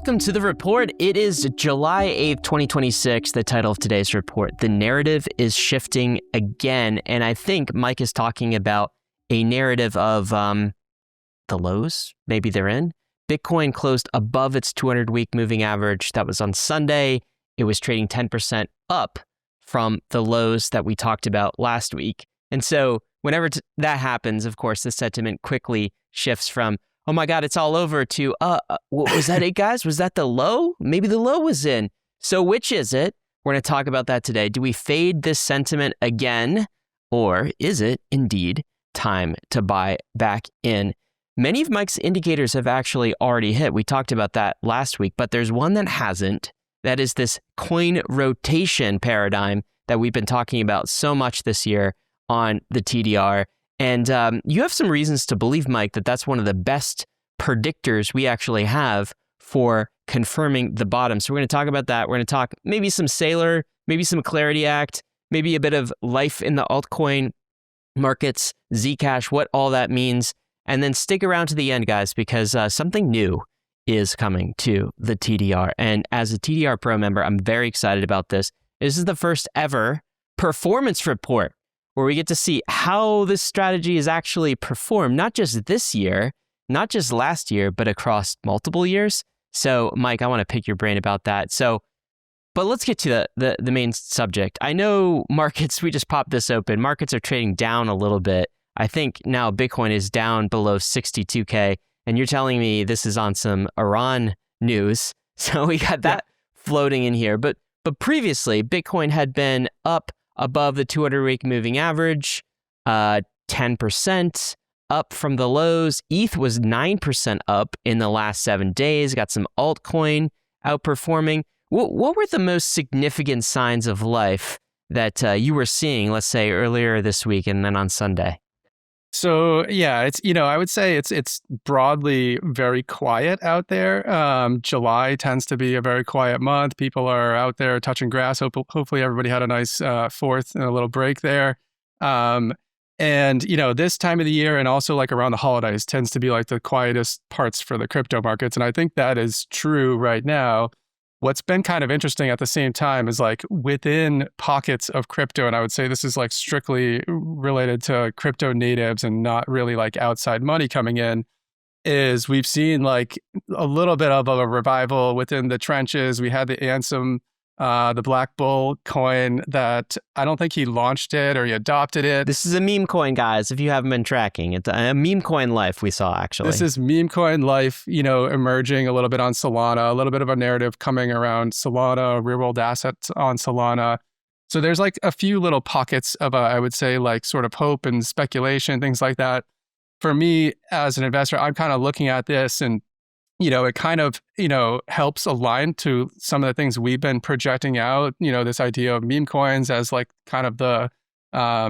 Welcome to the report. It is July 8th, 2026. The title of today's report, The Narrative is Shifting Again. And I think Mike is talking about a narrative of the lows, maybe they're in. Bitcoin closed above its 200-week moving average. That was on Sunday. It was trading 10% up from the lows that we talked about last week. And so whenever that happens, of course, the sentiment quickly shifts from, oh my God, it's all over, to, was that it, guys? Was that the low? Maybe the low was in. So which is it? We're going to talk about that today. Do we fade this sentiment again? Or is it indeed time to buy back in? Many of Mike's indicators have actually already hit. We talked about that last week, but there's one that hasn't. That is this coin rotation paradigm that we've been talking about so much this year on the TDR. And you have some reasons to believe, Mike, that that's one of the best predictors we actually have for confirming the bottom. So we're going to talk about that. We're going to talk maybe some Saylor, maybe some Clarity Act, maybe a bit of life in the altcoin markets, Zcash, what all that means. And then stick around to the end, guys, because something new is coming to the TDR. And as a TDR Pro member, I'm very excited about this. This is the first ever performance report where we get to see how this strategy is actually performed, not just this year, not just last year, but across multiple years. So, Mike, I want to pick your brain about that. But let's get to the main subject. I know markets, we just popped this open. Markets are trading down a little bit. I think now Bitcoin is down below 62K, and you're telling me this is on some Iran news. So we got that floating in here. But previously, Bitcoin had been up above the 200-week moving average, 10% up from the lows. ETH was 9% up in the last 7 days. Got some altcoin outperforming. What were the most significant signs of life that you were seeing, let's say, earlier this week and then on Sunday? So yeah, it's, I would say it's broadly very quiet out there. July tends to be a very quiet month. People are out there touching grass. Hopefully everybody had a nice fourth and a little break there. And this time of the year and also like around the holidays tends to be like the quietest parts for the crypto markets. And I think that is true right now. What's been kind of interesting at the same time is like within pockets of crypto, and I would say this is like strictly related to crypto natives and not really like outside money coming in, is we've seen like a little bit of a revival within the trenches. We had the Ansem, the Black Bull coin that I don't think he launched it or he adopted it. This is a meme coin, guys, if you haven't been tracking. It's a meme coin life we saw, actually. This is meme coin life, emerging a little bit on Solana, a little bit of a narrative coming around Solana, real world assets on Solana. So there's like a few little pockets of, I would say, like sort of hope and speculation, things like that. For me, as an investor, I'm kind of looking at this and it kind of, helps align to some of the things we've been projecting out, this idea of meme coins as like kind of the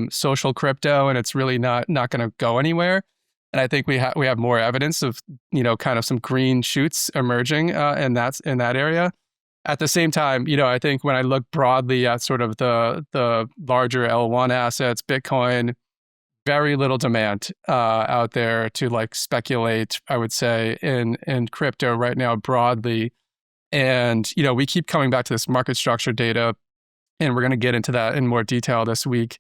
social crypto, and it's really not going to go anywhere. And I think we have more evidence of, kind of some green shoots emerging in that area. At the same time, I think when I look broadly at sort of the larger L1 assets, Bitcoin, very little demand out there to like speculate, I would say, in crypto right now broadly. And, we keep coming back to this market structure data, and we're going to get into that in more detail this week.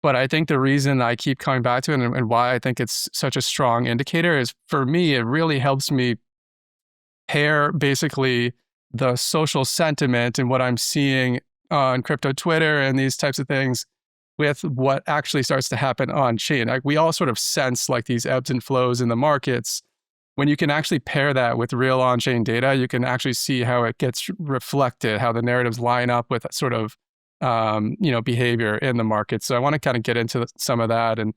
But I think the reason I keep coming back to it and why I think it's such a strong indicator is, for me, it really helps me pair basically the social sentiment and what I'm seeing on crypto Twitter and these types of things with what actually starts to happen on chain. Like we all sort of sense like these ebbs and flows in the markets. When you can actually pair that with real on-chain data, you can actually see how it gets reflected, how the narratives line up with sort of, behavior in the market. So I want to kind of get into some of that. And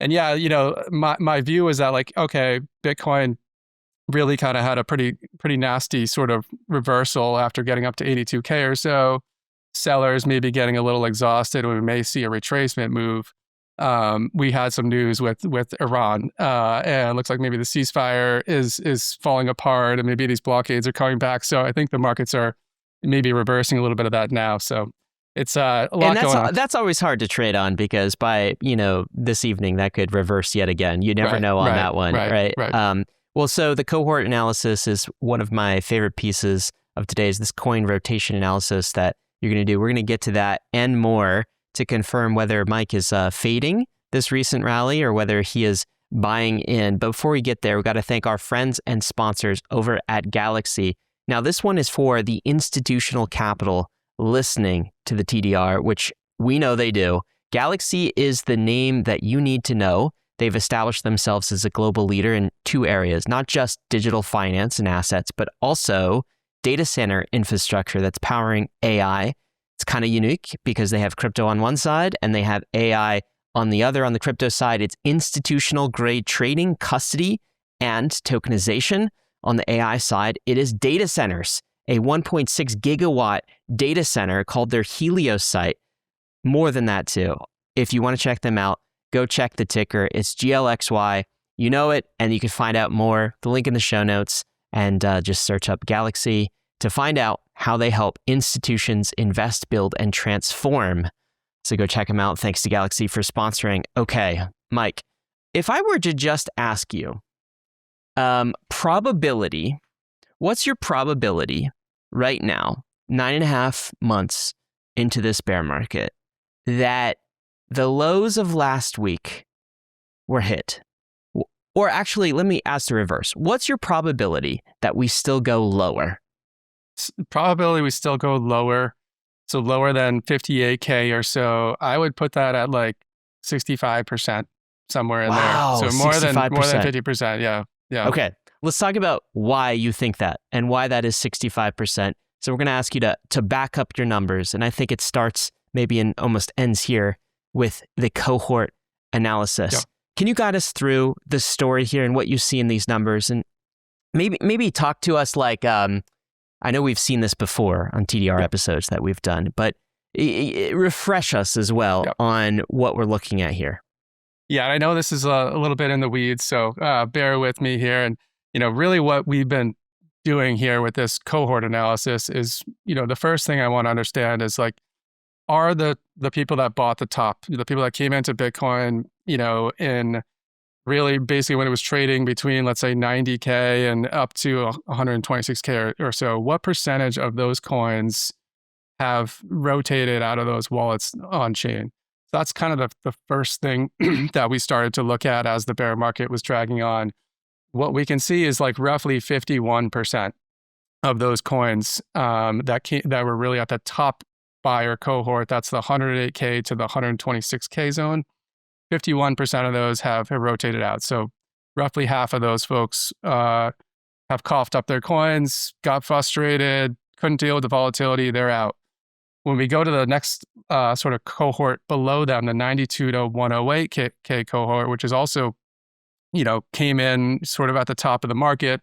yeah, my view is that like, okay, Bitcoin really kind of had a pretty nasty sort of reversal after getting up to 82K or so. Sellers may be getting a little exhausted, and we may see a retracement move. We had some news with Iran, and it looks like maybe the ceasefire is falling apart, and maybe these blockades are coming back. So I think the markets are maybe reversing a little bit of that now. So it's a lot going on. That's always hard to trade on, because by this evening that could reverse yet again. You never know on that one, right? Well, so the cohort analysis is one of my favorite pieces of today's this coin rotation analysis that you're going to do. We're going to get to that and more to confirm whether Mike is fading this recent rally or whether he is buying in. But before we get there, we've got to thank our friends and sponsors over at Galaxy. Now, this one is for the institutional capital listening to the TDR, which we know they do. Galaxy is the name that you need to know. They've established themselves as a global leader in two areas, not just digital finance and assets, but also data center infrastructure that's powering AI. It's kind of unique because they have crypto on one side and they have AI on the other. On the crypto side, it's institutional grade trading, custody, and tokenization. On the AI side, it is data centers, a 1.6 gigawatt data center called their Helios site. More than that too. If you want to check them out, go check the ticker. It's GLXY. You know it, and you can find out more. The link in the show notes, and just search up Galaxy to find out how they help institutions invest, build, and transform. So go check them out. Thanks to Galaxy for sponsoring. Okay, Mike, if I were to just ask you, probability, what's your probability right now, 9.5 months into this bear market, that the lows of last week were hit? Or actually, let me ask the reverse. What's your probability that we still go lower? Probability we still go lower. So lower than 58K or so. I would put that at like 65%, somewhere in Wow, there. So more than 65%. 50%. Yeah. Yeah. Okay, let's talk about why you think that and why that is 65%. So we're going to ask you to back up your numbers. And I think it starts maybe and almost ends here with the cohort analysis. Yeah. Can you guide us through the story here and what you see in these numbers? And maybe talk to us like, I know we've seen this before on TDR episodes that we've done, but refresh us as well on what we're looking at here. Yeah, and I know this is a little bit in the weeds, so bear with me here. And, really what we've been doing here with this cohort analysis is, the first thing I want to understand is like, are the people that bought the top, the people that came into Bitcoin, in really basically when it was trading between, let's say 90K and up to 126K or so, what percentage of those coins have rotated out of those wallets on chain? So that's kind of the first thing that we started to look at as the bear market was dragging on. What we can see is like roughly 51% of those coins that were really at the top buyer cohort, that's the 108K to the 126K zone. 51% of those have rotated out. So roughly half of those folks have coughed up their coins, got frustrated, couldn't deal with the volatility, they're out. When we go to the next sort of cohort below them, the 92 to 108K cohort, which is also, came in sort of at the top of the market,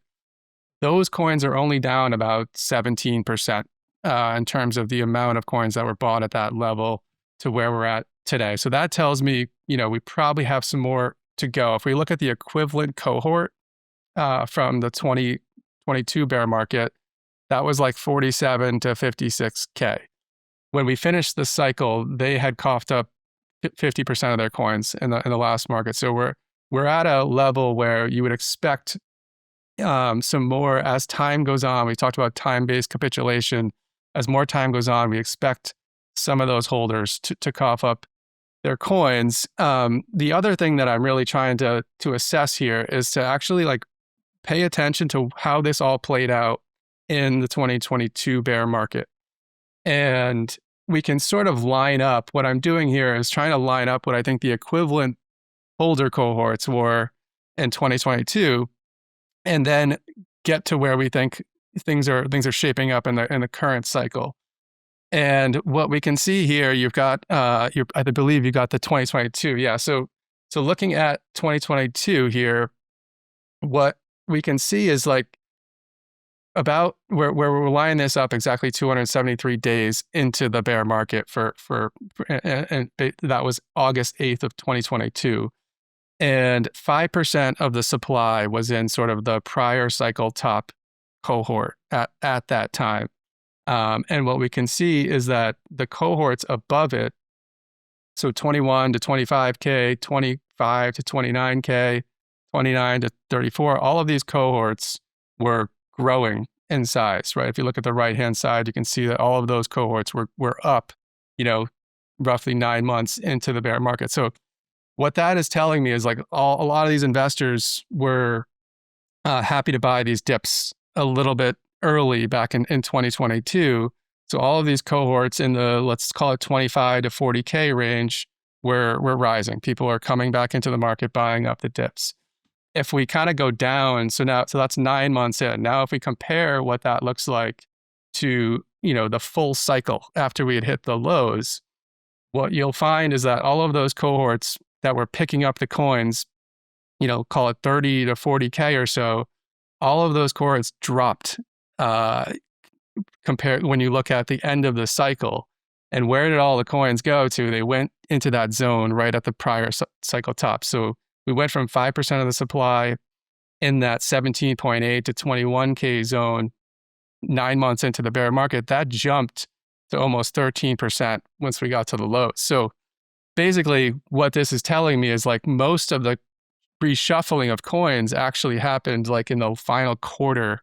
those coins are only down about 17% in terms of the amount of coins that were bought at that level to where we're at today. So that tells me, we probably have some more to go. If we look at the equivalent cohort from the 2022 bear market, that was like 47 to 56K. When we finished the cycle, they had coughed up 50% of their coins in the last market. So we're at a level where you would expect some more as time goes on. We talked about time-based capitulation. As more time goes on, we expect some of those holders to cough up their coins. The other thing that I'm really trying to assess here is to actually like pay attention to how this all played out in the 2022 bear market. And we can sort of line up, what I'm doing here is trying to line up what I think the equivalent holder cohorts were in 2022, and then get to where we think things are shaping up in the current cycle. And what we can see here, you've got, I believe you got the 2022. Yeah. So looking at 2022 here, what we can see is like about where we're lining this up exactly 273 days into the bear market and that was August 8th of 2022. And 5% of the supply was in sort of the prior cycle top cohort at that time. And what we can see is that the cohorts above it, so 21 to 25K, 25 to 29K, 29 to 34, all of these cohorts were growing in size, right? If you look at the right-hand side, you can see that all of those cohorts were up, roughly 9 months into the bear market. So what that is telling me is like a lot of these investors were happy to buy these dips a little bit early back in 2022. So all of these cohorts in the, let's call it 25 to 40K range were rising. People are coming back into the market, buying up the dips. If we kind of go down, so that's 9 months in. Now, if we compare what that looks like to, the full cycle after we had hit the lows, what you'll find is that all of those cohorts that were picking up the coins, call it 30 to 40K or so, all of those cohorts dropped compared when you look at the end of the cycle. And where did all the coins go to? They went into that zone right at the prior cycle top. So we went from 5% of the supply in that 17.8 to 21K zone 9 months into the bear market. That jumped to almost 13% once we got to the lows. So basically what this is telling me is like most of the reshuffling of coins actually happened like in the final quarter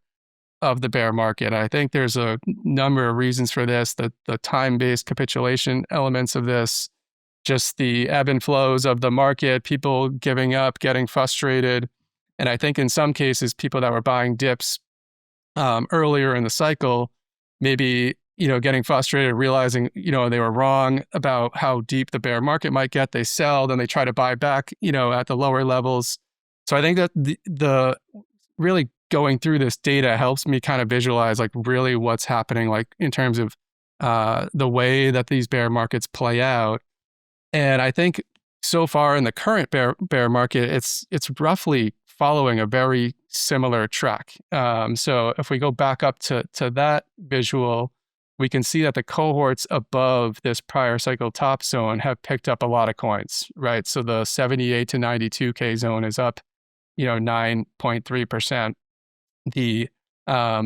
of the bear market. I think there's a number of reasons for this, the time-based capitulation elements of this, just the ebb and flows of the market, people giving up, getting frustrated. And I think in some cases, people that were buying dips earlier in the cycle, maybe, getting frustrated, realizing, they were wrong about how deep the bear market might get. They sell, then they try to buy back, at the lower levels. So I think that the really going through this data helps me kind of visualize like really what's happening, like in terms of the way that these bear markets play out. And I think so far in the current bear market, it's roughly following a very similar track. So if we go back up to that visual, we can see that the cohorts above this prior cycle top zone have picked up a lot of coins, right? So the 78 to 92K zone is up, 9.3%. The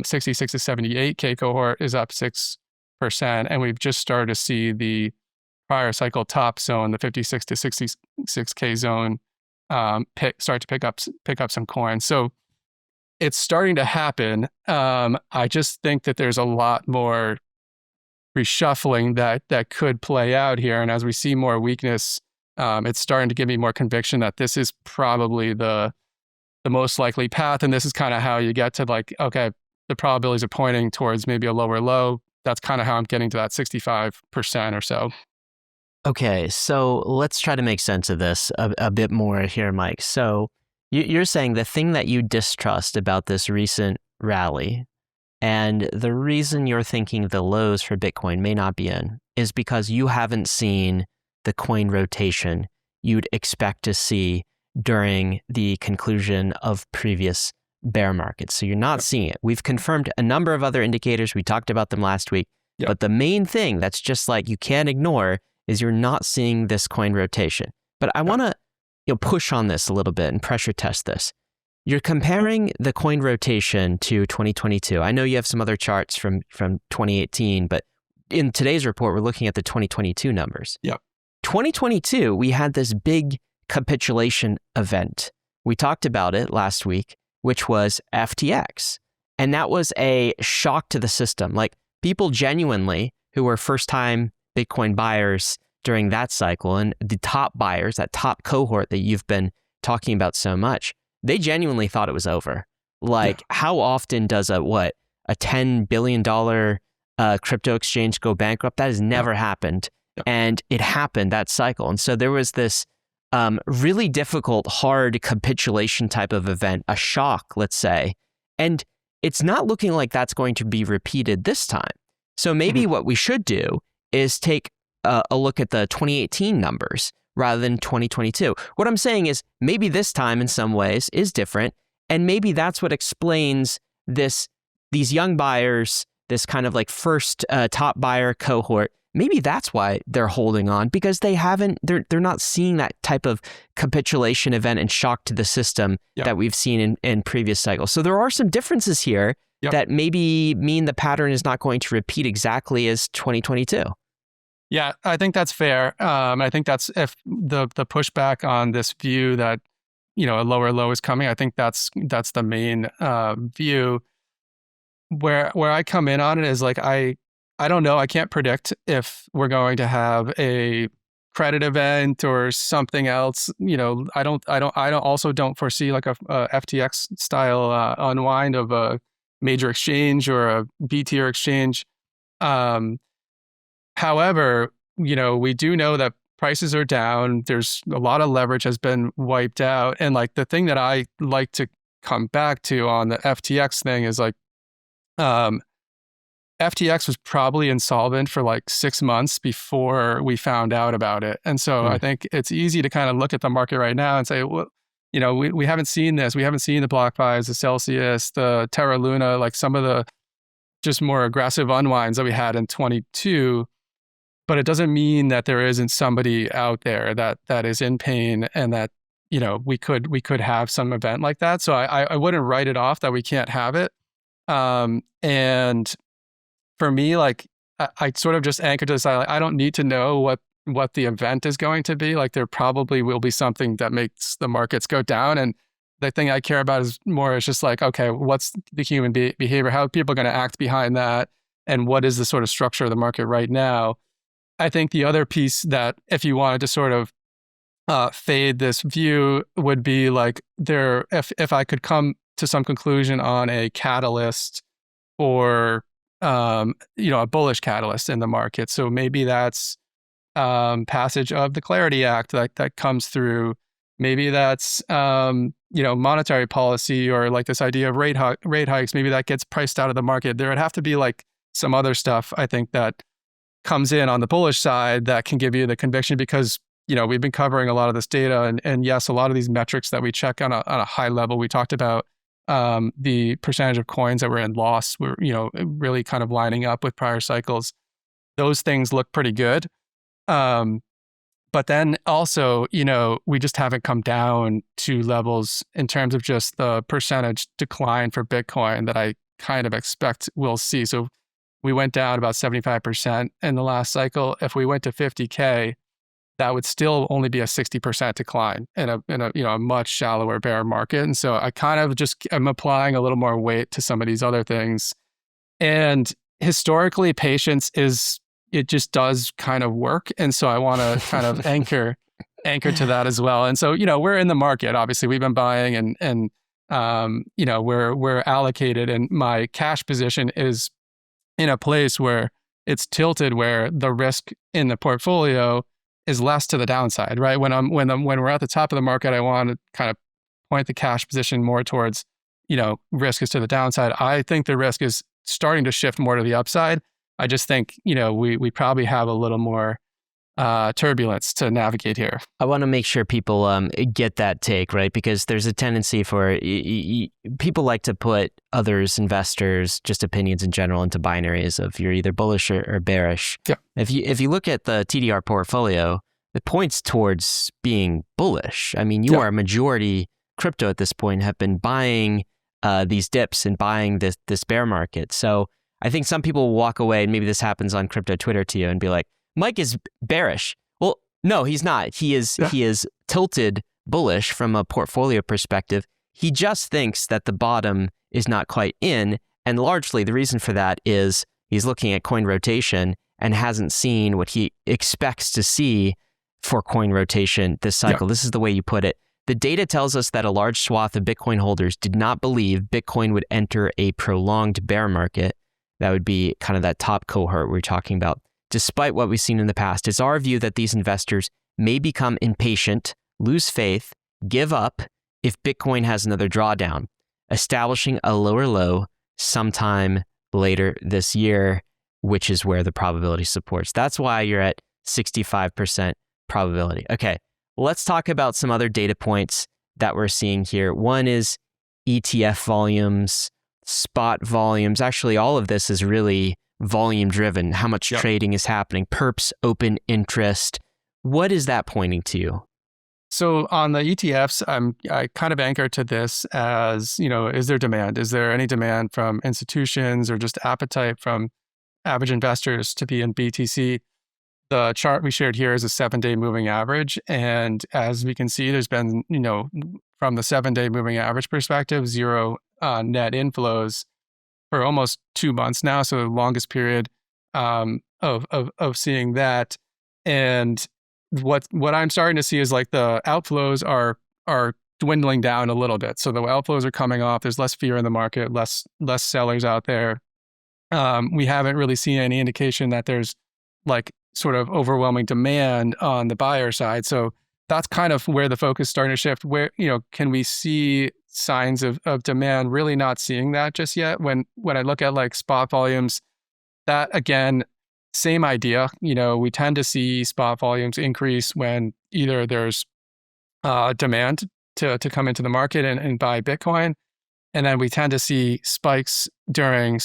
66 to 78K cohort is up 6%. And we've just started to see the prior cycle top zone, the 56 to 66K zone, start to pick up some coins. So it's starting to happen. I just think that there's a lot more reshuffling that could play out here. And as we see more weakness, it's starting to give me more conviction that this is probably the most likely path. And this is kind of how you get to like, okay, the probabilities are pointing towards maybe a lower low. That's kind of how I'm getting to that 65% or so. Okay, so let's try to make sense of this a bit more here, Mike. So you're saying the thing that you distrust about this recent rally and the reason you're thinking the lows for Bitcoin may not be in is because you haven't seen the coin rotation you'd expect to see during the conclusion of previous bear markets. So you're not seeing it. We've confirmed a number of other indicators. We talked about them last week. Yep. But the main thing that's just like you can't ignore is you're not seeing this coin rotation. But I want to push on this a little bit and pressure test this. You're comparing the coin rotation to 2022. I know you have some other charts from 2018, but in today's report, we're looking at the 2022 numbers. Yep. 2022, we had this big capitulation event. We talked about it last week, which was FTX. And that was a shock to the system. Like people genuinely who were first-time Bitcoin buyers during that cycle and the top buyers, that top cohort that you've been talking about so much, they genuinely thought it was over. Like how often does a $10 billion crypto exchange go bankrupt? That has never happened. And it happened that cycle. And so there was this really difficult, hard capitulation type of event, a shock, let's say. And it's not looking like that's going to be repeated this time. So maybe what we should do is take a look at the 2018 numbers rather than 2022. What I'm saying is maybe this time in some ways is different. And maybe that's what explains these young buyers, this kind of like first top buyer cohort. Maybe that's why they're holding on because they're not seeing that type of capitulation event and shock to the system that we've seen in previous cycles. So there are some differences here that maybe mean the pattern is not going to repeat exactly as 2022. Yeah, I think that's fair. I think that's if the pushback on this view that a lower low is coming. I think that's the main view. Where I come in on it is like I don't know. I can't predict if we're going to have a credit event or something else. I don't foresee like a FTX style unwind of a major exchange or a B tier exchange. However, we do know that prices are down. There's a lot of leverage has been wiped out. And like the thing that I like to come back to on the FTX thing is like, FTX was probably insolvent for like 6 months before we found out about it. And so I think it's easy to kind of look at the market right now and say, well, we haven't seen this. We haven't seen the BlockFis, the Celsius, the Terra Luna, like some of the just more aggressive unwinds that we had in 22. But it doesn't mean that there isn't somebody out there that is in pain and that, we could have some event like that. So I wouldn't write it off that we can't have it. And for me, like I sort of just anchored to the side. Like, I don't need to know what the event is going to be. Like there probably will be something that makes the markets go down. And the thing I care about is just like, okay, what's the human behavior? How are people going to act behind that? And what is the sort of structure of the market right now? I think the other piece that if you wanted to sort of fade this view would be like if I could come to some conclusion on a catalyst or a bullish catalyst in the market. So maybe that's passage of the Clarity Act that comes through. Maybe that's monetary policy or like this idea of rate hikes. Maybe that gets priced out of the market. There would have to be like some other stuff, I think, that comes in on the bullish side that can give you the conviction because we've been covering a lot of this data and yes, a lot of these metrics that we check on a high level. We talked about the percentage of coins that were in loss were, really kind of lining up with prior cycles. Those things look pretty good. But then also, we just haven't come down to levels in terms of just the percentage decline for Bitcoin that I kind of expect we'll see. So we went down about 75% in the last cycle. If we went to 50K, that would still only be a 60% decline in a much shallower bear market. And so I kind of just am applying a little more weight to some of these other things. And historically, patience it just does kind of work. And so I want to kind of anchor to that as well. And so, we're in the market. Obviously, we've been buying and we're allocated, and my cash position is in a place where it's tilted, where the risk in the portfolio is less to the downside, right? When we're at the top of the market, I want to kind of point the cash position more towards, risk is to the downside. I think the risk is starting to shift more to the upside. I just think, we probably have a little more turbulence to navigate here. I want to make sure people get that take, right? Because there's a tendency for people like to put others, investors, just opinions in general into binaries of you're either bullish or bearish. Yeah. If you look at the TDR portfolio, it points towards being bullish. I mean, you are a majority crypto at this point, have been buying these dips and buying this bear market. So I think some people will walk away, and maybe this happens on crypto Twitter to you, and be like, Mike is bearish. Well, no, he's not. He is tilted bullish from a portfolio perspective. He just thinks that the bottom is not quite in. And largely the reason for that is he's looking at coin rotation and hasn't seen what he expects to see for coin rotation this cycle. This is the way you put it. The data tells us that a large swath of Bitcoin holders did not believe Bitcoin would enter a prolonged bear market. That would be kind of that top cohort we're talking about. Despite what we've seen in the past, it's our view that these investors may become impatient, lose faith, give up if Bitcoin has another drawdown, establishing a lower low sometime later this year, which is where the probability supports. That's why you're at 65% probability. Okay, let's talk about some other data points that we're seeing here. One is ETF volumes, spot volumes. Actually, all of this is really volume driven, how much trading is happening, perps, open interest. What is that pointing to? So on the ETFs, I kind of anchor to this as, is there demand? Is there any demand from institutions or just appetite from average investors to be in BTC? The chart we shared here is a 7-day moving average. And as we can see, there's been, from the 7-day moving average perspective, zero net inflows for almost 2 months now. So the longest period of seeing that. And what I'm starting to see is like the outflows are dwindling down a little bit. So the outflows are coming off. There's less fear in the market, less sellers out there. We haven't really seen any indication that there's like sort of overwhelming demand on the buyer side. So that's kind of where the focus is starting to shift. Where, can we see signs of demand? Really not seeing that just yet. When I look at like spot volumes, that again, same idea. We tend to see spot volumes increase when either there's demand to come into the market and buy Bitcoin. And then we tend to see spikes during,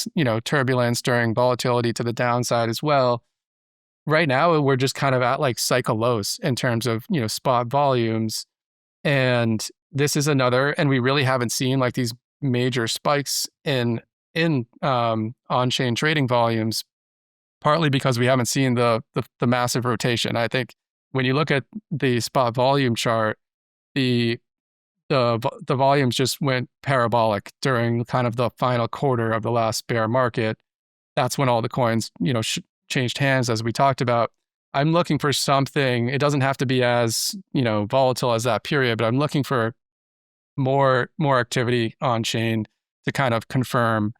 turbulence, during volatility to the downside as well. Right now, we're just kind of at like cycle lows in terms of, spot volumes. And this is another, and we really haven't seen like these major spikes in on-chain trading volumes, partly because we haven't seen the massive rotation. I think when you look at the spot volume chart, the volumes just went parabolic during kind of the final quarter of the last bear market. That's when all the coins, changed hands, as we talked about. I'm looking for something. It doesn't have to be as, volatile as that period, but I'm looking for more activity on chain to kind of confirm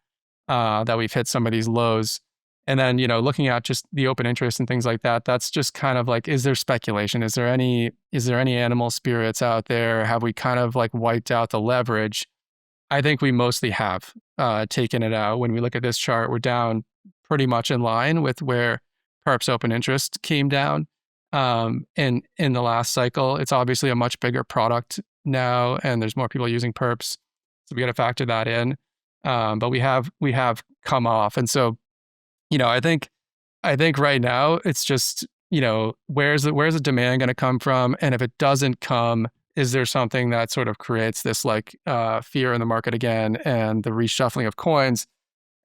that we've hit some of these lows. And then, looking at just the open interest and things like that, that's just kind of like, is there speculation? Is there any animal spirits out there? Have we kind of like wiped out the leverage? I think we mostly have taken it out. When we look at this chart, we're down pretty much in line with where perps open interest came down in the last cycle. It's obviously a much bigger product now, and there's more people using perps, so we got to factor that in. But we have come off, and so I think right now it's just where's the demand going to come from, and if it doesn't come, is there something that sort of creates this like fear in the market again and the reshuffling of coins?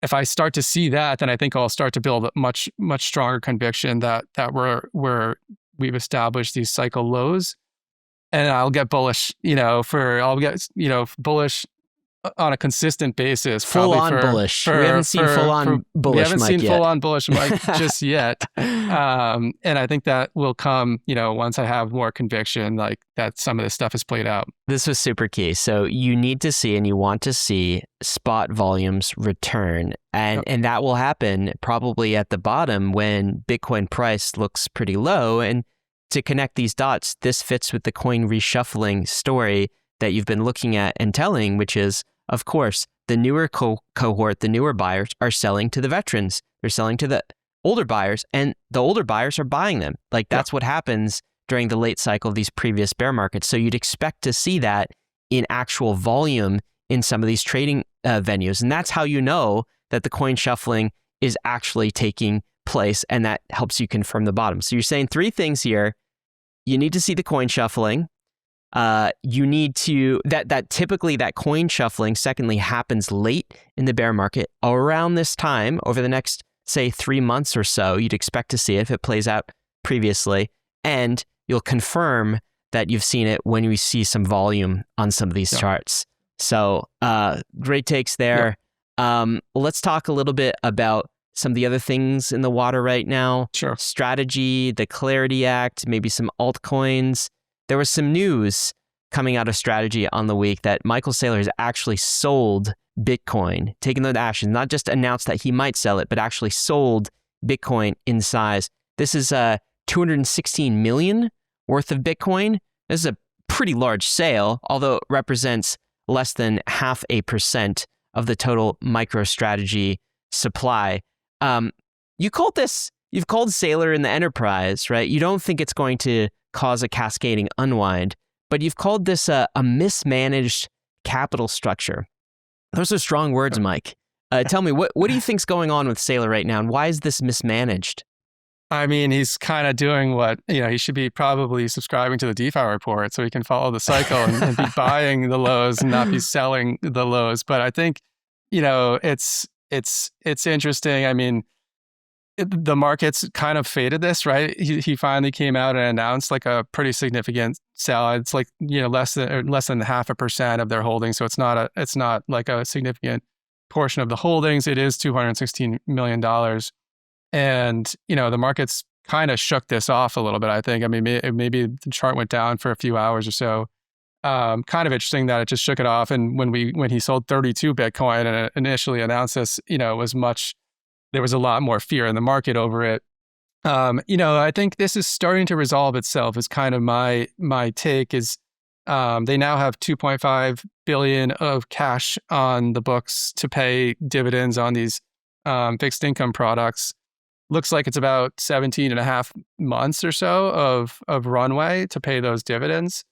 If I start to see that, then I think I'll start to build a much stronger conviction that we've established these cycle lows, and I'll get bullish. Bullish on a consistent basis. Full on bullish. We haven't seen full on bullish Mike yet. We haven't seen full on bullish Mike just yet. And I think that will come, once I have more conviction, like that some of this stuff is played out. This was super key. So you need to see and you want to see spot volumes return. And that will happen probably at the bottom when Bitcoin price looks pretty low. And to connect these dots, this fits with the coin reshuffling story that you've been looking at and telling, which is, of course, the newer cohort, the newer buyers are selling to the veterans. They're selling to the older buyers, and the older buyers are buying them. Like that's what happens during the late cycle of these previous bear markets. So you'd expect to see that in actual volume in some of these trading venues. And that's how you know that the coin shuffling is actually taking place, and that helps you confirm the bottom. So you're saying three things here. You need to see the coin shuffling. You need to, that typically that coin shuffling, secondly, happens late in the bear market around this time over the next, say, 3 months or so. You'd expect to see it if it plays out previously, and you'll confirm that you've seen it when we see some on some of these charts. So great takes there. Let's talk a little bit about some of the other things in the water right now. Sure. Strategy, the Clarity Act, maybe some altcoins. There was some news coming out of Strategy on the week that Michael Saylor has actually sold Bitcoin, taken the actions, not just announced that he might sell it, but actually sold Bitcoin in size. This is 216 million worth of Bitcoin. This is a pretty large sale, although it represents less than 0.5% of the total MicroStrategy supply. You've called Saylor in the enterprise, right? You don't think it's going to cause a cascading unwind, but you've called this a mismanaged capital structure. Those are strong words, Mike. Tell me, what do you think's going on with Saylor right now, and why is this mismanaged? I mean, he's kind of doing what, he should be probably subscribing to the DeFi report so he can follow the cycle and be buying the lows and not be selling the lows. But I think, it's interesting. I mean, the markets kind of faded this, right? He finally came out and announced like a pretty significant sell. It's like, less than 0.5% of their holdings. So it's not like a significant portion of the holdings. It is $216 million. And, the markets kind of shook this off a little bit, I think. I mean, maybe the chart went down for a few hours or so. Kind of interesting that it just shook it off. And when he sold 32 Bitcoin and initially announced this, there was a lot more fear in the market over it. I think this is starting to resolve itself is kind of my take is they now have 2.5 billion of cash on the books to pay dividends on these fixed income products. Looks like it's about 17 and a half months or so of runway to pay those dividends.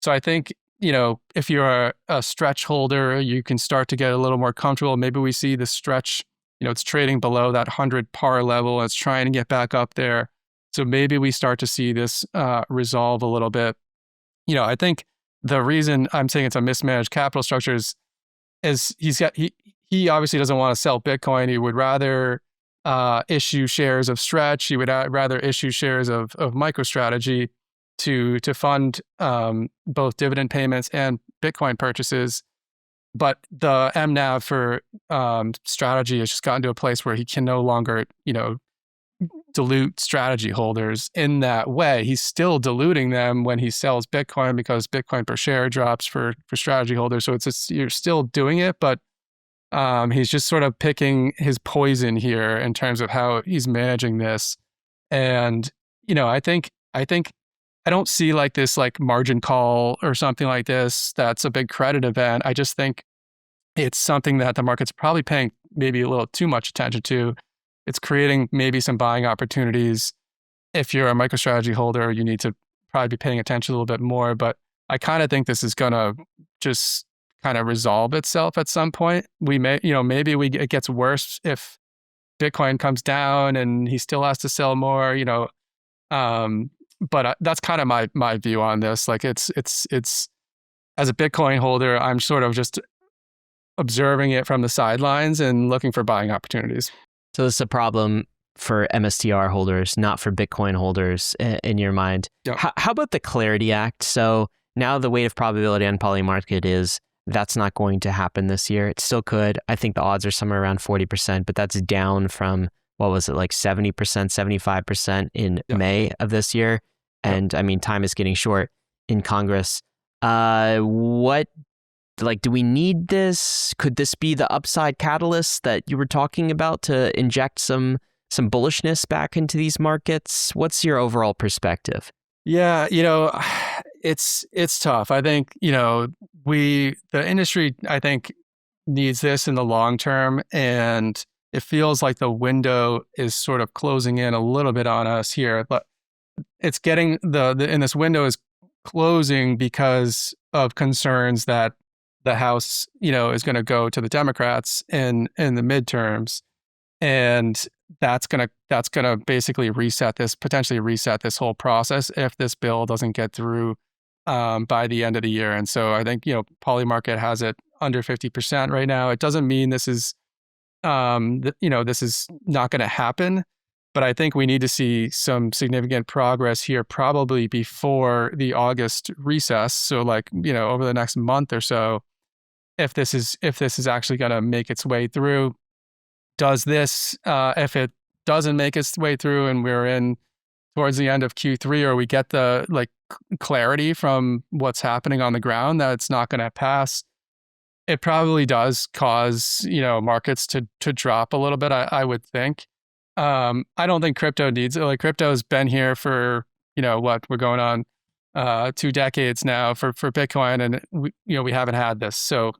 So I think, if you're a stretch holder, you can start to get a little more comfortable. Maybe we see the stretch, it's trading below that 100 par level. It's trying to get back up there. So maybe we start to see this resolve a little bit. I think the reason I'm saying it's a mismanaged capital structure is he obviously doesn't want to sell Bitcoin. He would rather issue shares of Stretch. He would rather issue shares of MicroStrategy to fund both dividend payments and Bitcoin purchases. But the MNAV for Strategy has just gotten to a place where he can no longer, dilute Strategy holders in that way. He's still diluting them when he sells Bitcoin because Bitcoin per share drops for Strategy holders. So you're still doing it, but he's just sort of picking his poison here in terms of how he's managing this. And, I don't see like this like margin call or something like this that's a big credit event. I just think it's something that the market's probably paying maybe a little too much attention to. It's creating maybe some buying opportunities. If you're a MicroStrategy holder, you need to probably be paying attention a little bit more. But I kind of think this is going to just kind of resolve itself at some point. We may, maybe it gets worse if Bitcoin comes down and he still has to sell more, but that's kind of my view on this. Like it's as a Bitcoin holder, I'm sort of just observing it from the sidelines and looking for buying opportunities. So this is a problem for MSTR holders, not for Bitcoin holders in your mind. Yep. How about the Clarity Act? So now the weight of probability on poly market is that's not going to happen this year. It still could. I think the odds are somewhere around 40%, but that's down from, what was it, like 70%, 75% in May of this year. And I mean, time is getting short in Congress. Do we need this? Could this be the upside catalyst that you were talking about to inject some bullishness back into these markets? What's your overall perspective? Yeah, it's tough. I think, the industry, I think, needs this in the long term. And it feels like the window is sort of closing in a little bit on us here. But it's getting and this window is closing because of concerns that the House, is going to go to the Democrats in the midterms. And that's gonna basically potentially reset this whole process if this bill doesn't get through by the end of the year. And so I think poly market has it under 50% right now. It doesn't mean this is this is not going to happen, but I think we need to see some significant progress here probably before the August recess. So over the next month or so, if this is actually going to make its way through. Does this, if it doesn't make its way through and we're in towards the end of Q3, or we get the clarity from what's happening on the ground that it's not going to pass, it probably does cause, markets to drop a little bit, I would think. I don't think crypto needs it. Crypto's been here for, we're going on 2 decades now for Bitcoin, and we haven't had this. So,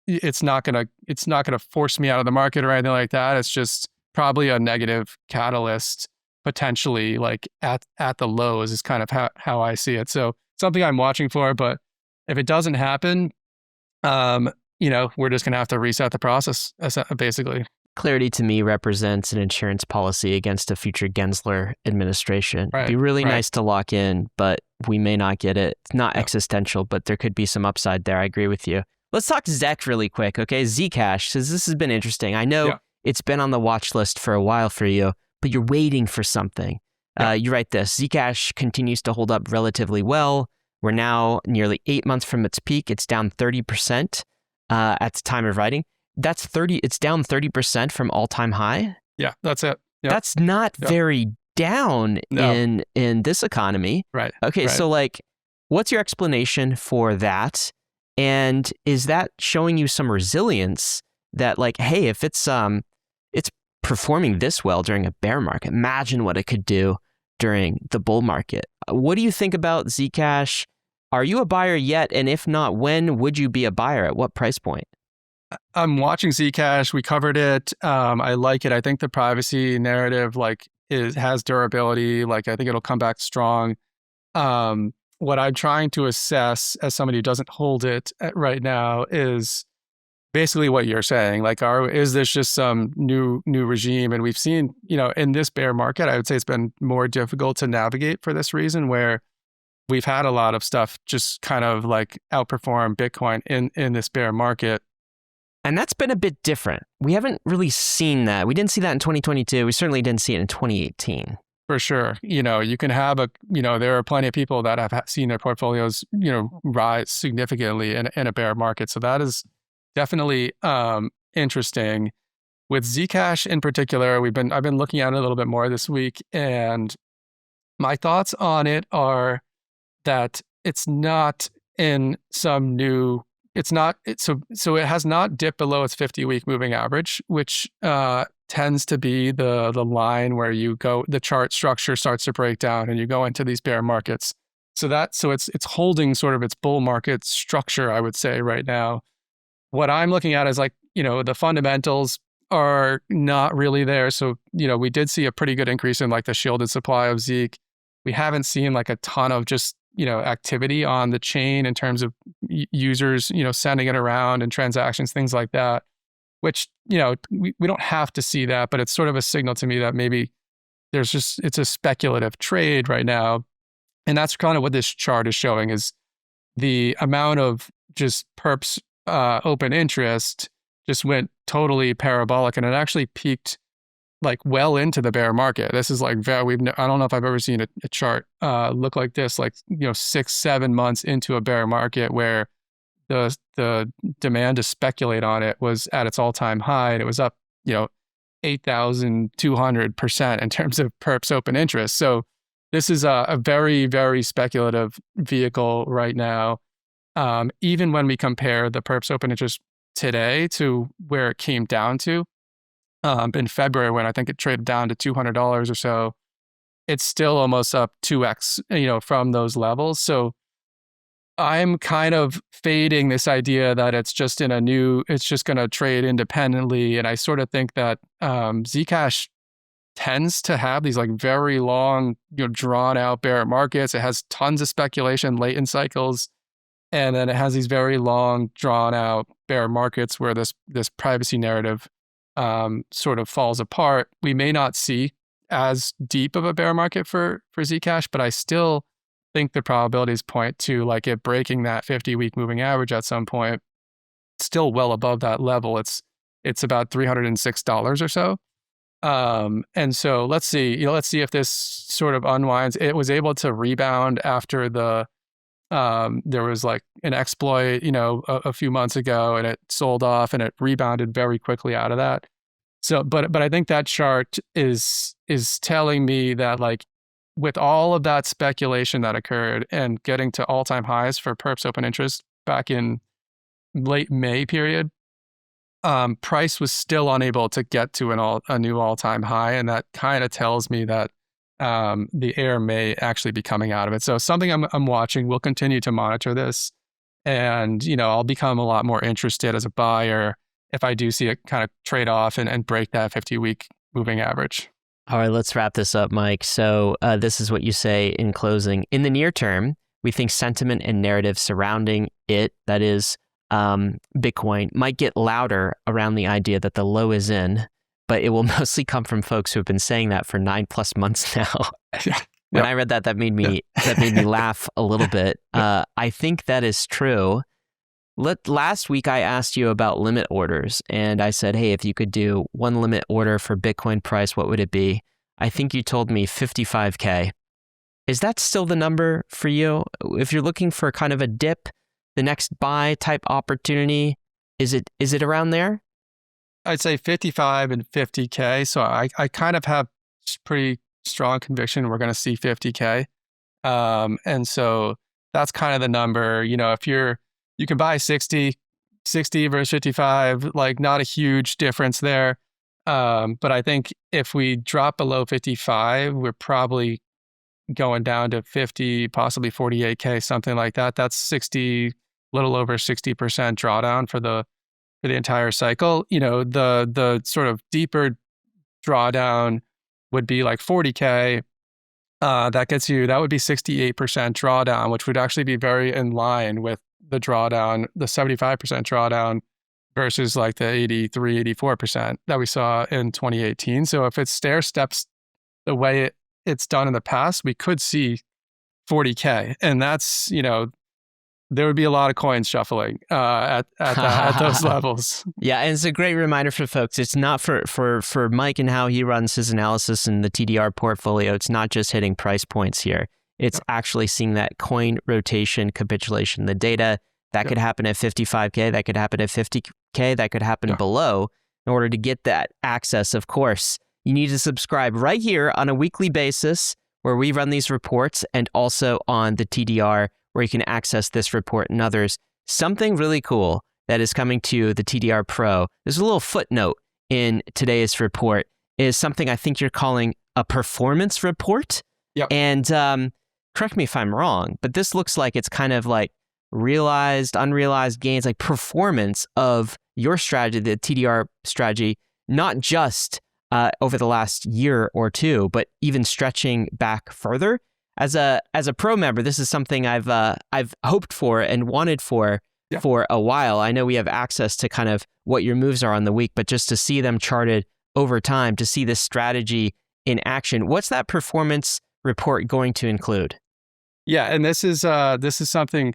it's not gonna force me out of the market or anything like that. It's just probably a negative catalyst potentially, at the lows is kind of how I see it. So something I'm watching for, but if it doesn't happen, we're just gonna have to reset the process basically. Clarity to me represents an insurance policy against a future Gensler administration. Right, It'd be really nice to lock in, but we may not get it. It's not existential, but there could be some upside there. I agree with you. Let's talk Zec really quick, okay? Zcash, because this has been interesting. I know it's been on the watch list for a while for you, but you're waiting for something. You write this, Zcash continues to hold up relatively well. We're now nearly 8 months from its peak. It's down 30% at the time of writing. It's down 30% from all-time high. Yeah, that's it. Yep. That's not very down in this economy. Right. Okay, right. so like, what's your explanation for that? And is that showing you some resilience that like, hey, if it's performing this well during a bear market, imagine what it could do during the bull market. What do you think about Zcash? Are you a buyer yet? And if not, when would you be a buyer? At what price point? I'm watching Zcash. We covered it. I like it. I think the privacy narrative has durability. Like I think it'll come back strong. What I'm trying to assess as somebody who doesn't hold it right now is basically what you're saying. Like, is this just some new regime? And we've seen, in this bear market, I would say it's been more difficult to navigate for this reason, where we've had a lot of stuff just kind of like outperform Bitcoin in this bear market. And that's been a bit different. We haven't really seen that. We didn't see that in 2022. We certainly didn't see it in 2018. For sure. You can have there are plenty of people that have seen their portfolios, rise significantly in a bear market. So that is definitely interesting. With Zcash in particular, I've been looking at it a little bit more this week, and my thoughts on it are that it's not in some new. So it has not dipped below its 50-week moving average, which tends to be the line where the chart structure starts to break down and you go into these bear markets. So it's holding sort of its bull market structure, I would say, right now. What I'm looking at is the fundamentals are not really there. So, we did see a pretty good increase in like the shielded supply of Zeke. We haven't seen like a ton of just activity on the chain in terms of users, sending it around and transactions, things like that, which, we don't have to see that, but it's sort of a signal to me that maybe it's a speculative trade right now. And that's kind of what this chart is showing, is the amount of just perps open interest just went totally parabolic, and it actually peaked like well into the bear market. This is like I don't know if I've ever seen a chart look like this, like 6-7 months into a bear market where the demand to speculate on it was at its all-time high, and it was up 8,200% in terms of perps open interest. So this is a very, very speculative vehicle right now. Even when we compare the perps open interest today to where it came down to in February, when I think it traded down to $200 or so, it's still almost up 2x, from those levels. So I'm kind of fading this idea that it's just going to trade independently. And I sort of think that Zcash tends to have these like very long, drawn out bear markets. It has tons of speculation late in cycles. And then it has these very long, drawn out bear markets where this privacy narrative sort of falls apart. We may not see as deep of a bear market for Zcash, but I still think the probabilities point to like it breaking that 50-week moving average at some point. It's still well above that level. It's about $306 or so. And so let's see if this sort of unwinds. It was able to rebound after there was like an exploit, a few months ago, and it sold off and it rebounded very quickly out of that. So, but I think that chart is telling me that like with all of that speculation that occurred and getting to all-time highs for perps open interest back in late May period, price was still unable to get to a new all-time high. And that kind of tells me that the air may actually be coming out of it. So something I'm watching. We'll continue to monitor this, and I'll become a lot more interested as a buyer if I do see it kind of trade off and break that 50-week moving average. All right, let's wrap this up, Mike. So this is what you say in closing. In the near term, we think sentiment and narrative surrounding it, that is Bitcoin, might get louder around the idea that the low is in, but it will mostly come from folks who have been saying that for 9+ months now. When I read that made me laugh a little bit. I think that is true. Last week, I asked you about limit orders, and I said, hey, if you could do one limit order for Bitcoin price, what would it be? I think you told me 55K. Is that still the number for you? If you're looking for kind of a dip, the next buy type opportunity, is it around there? I'd say 55 and 50K. So I kind of have pretty strong conviction we're going to see 50K. And so that's kind of the number. If you can buy 60 versus 55, like not a huge difference there. But I think if we drop below 55, we're probably going down to 50, possibly 48K, something like that. That's 60, little over 60% drawdown for the entire cycle. The sort of deeper drawdown would be like 40K. That would be 68% drawdown, which would actually be very in line with the drawdown, the 75% drawdown versus like the 83, 84% that we saw in 2018. So if it stair steps the way it's done in the past, we could see 40K. And that's, there would be a lot of coins shuffling at those levels. Yeah, and it's a great reminder for folks. It's not for Mike and how he runs his analysis in the TDR portfolio. It's not just hitting price points here. It's actually seeing that coin rotation capitulation. The data that could happen at 55K, that could happen at 50K, that could happen below. In order to get that access, of course, you need to subscribe right here on a weekly basis where we run these reports, and also on the TDR where you can access this report and others. Something really cool that is coming to the TDR Pro, there's a little footnote in today's report, is something I think you're calling a performance report. Yep. And correct me if I'm wrong, but this looks like it's kind of like realized, unrealized gains, like performance of your strategy, the TDR strategy, not just over the last year or two, but even stretching back further. As a pro member, this is something I've hoped for and wanted for a while. I know we have access to kind of what your moves are on the week, but just to see them charted over time, to see this strategy in action, what's that performance report going to include? Yeah, and this is something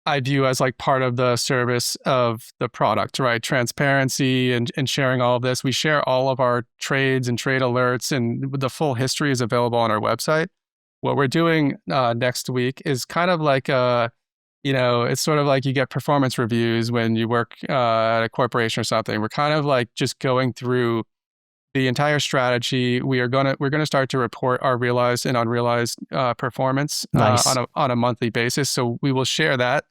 I view as like part of the service of the product, right? Transparency and sharing all of this. We share all of our trades and trade alerts, and the full history is available on our website. What we're doing next week is kind of like it's sort of like you get performance reviews when you work at a corporation or something. We're kind of like just going through the entire strategy. We're gonna start to report our realized and unrealized performance on a monthly basis. So we will share that.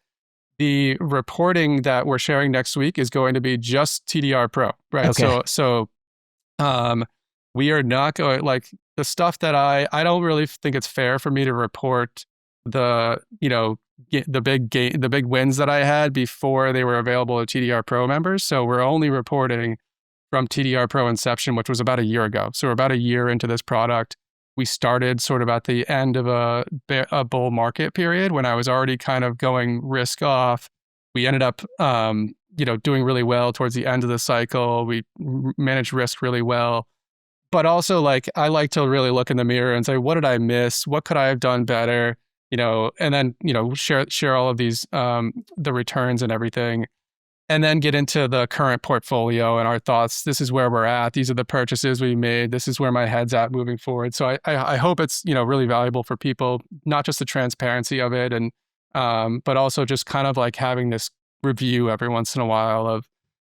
The reporting that we're sharing next week is going to be just TDR Pro, right? Okay. So we are not going, like, the stuff that I don't really think it's fair for me to report the big wins that I had before they were available to TDR Pro members. So we're only reporting from TDR Pro inception, which was about a year ago. So we're about a year into this product. We started sort of at the end of a bull market period when I was already kind of going risk off. We ended up doing really well towards the end of the cycle. We managed risk really well. But also, like, I like to really look in the mirror and say, what did I miss? What could I have done better? And then, share all of these, the returns and everything, and then get into the current portfolio and our thoughts. This is where we're at. These are the purchases we made. This is where my head's at moving forward. So I hope it's, really valuable for people, not just the transparency of it, and but also just kind of like having this review every once in a while of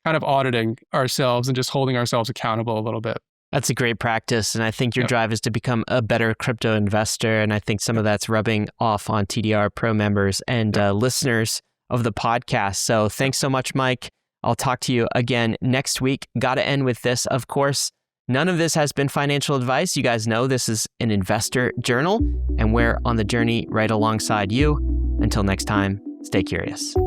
kind of auditing ourselves and just holding ourselves accountable a little bit. That's a great practice. And I think your drive is to become a better crypto investor. And I think some of that's rubbing off on TDR Pro members and listeners of the podcast. So thanks so much, Mike. I'll talk to you again next week. Got to end with this, of course. None of this has been financial advice. You guys know this is an investor journal, and we're on the journey right alongside you. Until next time, stay curious.